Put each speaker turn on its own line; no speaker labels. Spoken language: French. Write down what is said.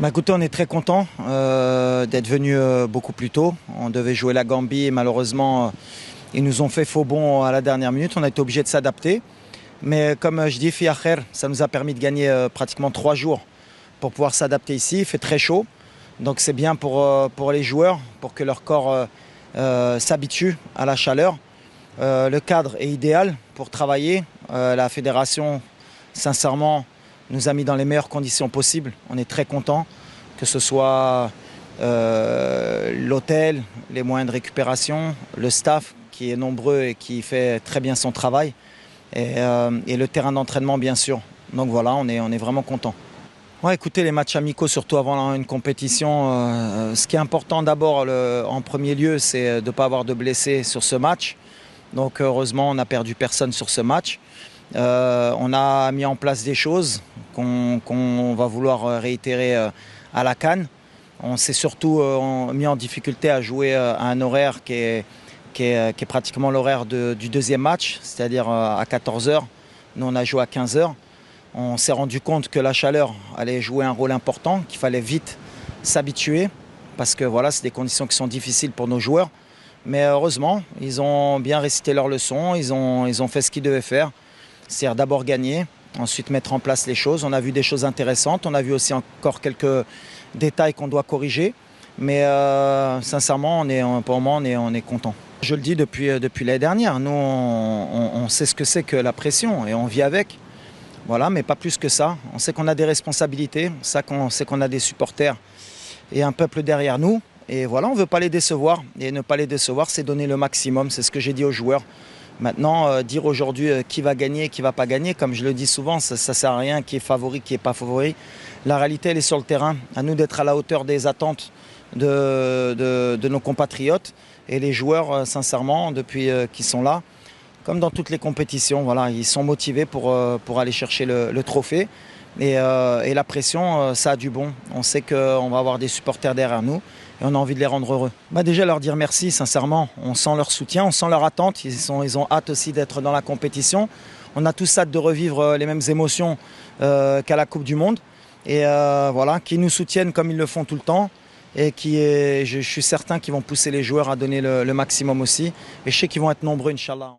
Écoutez, on est très content d'être venu beaucoup plus tôt. On devait jouer la Gambie et malheureusement, ils nous ont fait faux bond à la dernière minute. On a été obligé de s'adapter. Mais comme je dis, Fiacher, ça nous a permis de gagner pratiquement 3 jours pour pouvoir s'adapter ici. Il fait très chaud, donc c'est bien pour les joueurs, pour que leur corps s'habitue à la chaleur. Le cadre est idéal pour travailler. La fédération, sincèrement, nous a mis dans les meilleures conditions possibles. On est très contents, que ce soit l'hôtel, les moyens de récupération, le staff qui est nombreux et qui fait très bien son travail, et le terrain d'entraînement bien sûr. Donc voilà, on est vraiment contents. Ouais, écoutez, les matchs amicaux, surtout avant une compétition, ce qui est important d'abord en premier lieu, c'est de ne pas avoir de blessés sur ce match. Donc heureusement, on n'a perdu personne sur ce match. On a mis en place des choses qu'on va vouloir réitérer à la CAN. On s'est surtout mis en difficulté à jouer à un horaire qui est pratiquement l'horaire du deuxième match, c'est-à-dire à 14 h. Nous, on a joué à 15 h. On s'est rendu compte que la chaleur allait jouer un rôle important, qu'il fallait vite s'habituer, parce que voilà, c'est des conditions qui sont difficiles pour nos joueurs. Mais heureusement, ils ont bien récité leurs leçons, ils ont fait ce qu'ils devaient faire. C'est-à-dire d'abord gagner, ensuite mettre en place les choses. On a vu des choses intéressantes, on a vu aussi encore quelques détails qu'on doit corriger. Mais sincèrement, on est content. Je le dis depuis l'année dernière, nous on sait ce que c'est que la pression et on vit avec. Voilà, mais pas plus que ça. On sait qu'on a des responsabilités, on sait qu'on a des supporters et un peuple derrière nous. Et voilà, on ne veut pas les décevoir. Et ne pas les décevoir, c'est donner le maximum. C'est ce que j'ai dit aux joueurs. Maintenant, dire aujourd'hui qui va gagner, qui ne va pas gagner, comme je le dis souvent, ça ne sert à rien, qui est favori, qui n'est pas favori. La réalité, elle est sur le terrain. À nous d'être à la hauteur des attentes de nos compatriotes. Et les joueurs, sincèrement, depuis qu'ils sont là, comme dans toutes les compétitions, voilà, ils sont motivés pour aller chercher le trophée. Et la pression, ça a du bon. On sait qu'on va avoir des supporters derrière nous et on a envie de les rendre heureux. Déjà leur dire merci, sincèrement. On sent leur soutien, on sent leur attente. Ils ont hâte aussi d'être dans la compétition. On a tous hâte de revivre les mêmes émotions qu'à la Coupe du Monde. Et voilà, qu'ils nous soutiennent comme ils le font tout le temps. Et je suis certain qu'ils vont pousser les joueurs à donner le maximum aussi. Et je sais qu'ils vont être nombreux, Inch'Allah.